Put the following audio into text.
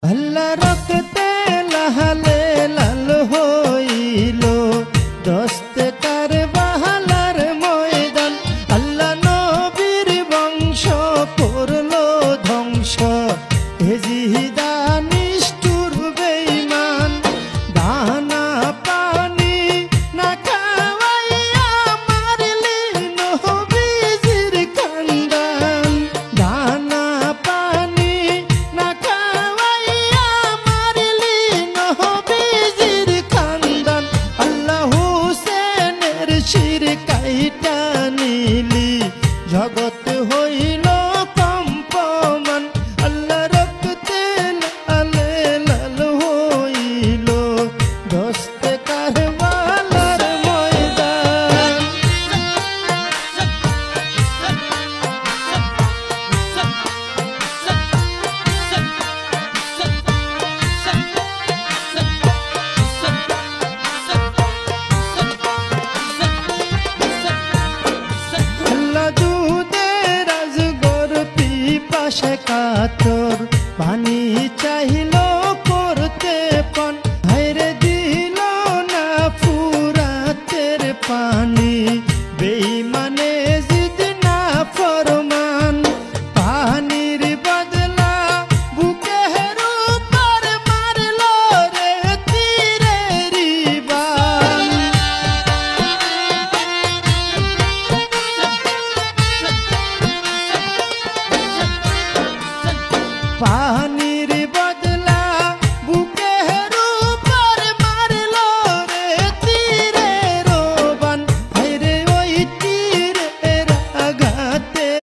আল্লাহ রক্তে লাহালে লাল হইল দস্তে কারবালার ময়দান আল্লাহ নবীর বংশ করল ধ্বংস হেজিদা নিষ্ঠুর বেঈমান দানা পানি না খাওয়াইয়া মারলি নবীজির খানদান দানা পানি না খাওয়াইয়া মারলি নবীজির খানদান আল্লাহ হুসেনের শির কাইটা নিলি জগৎ হইল কম্পমান আল্লাহ রক্তে লালে লাল হইল দস্তে কারবালার ময়দান আল্লাহ দুধের আজগর পিপাসা কাতর পানি চাহিল করতে পান হায়রে দিল না ফুরাতের পানি বেঈমানে জিদ না ফরমান পানির বদলা বুকে উপর মারল রে তীরের বান পানি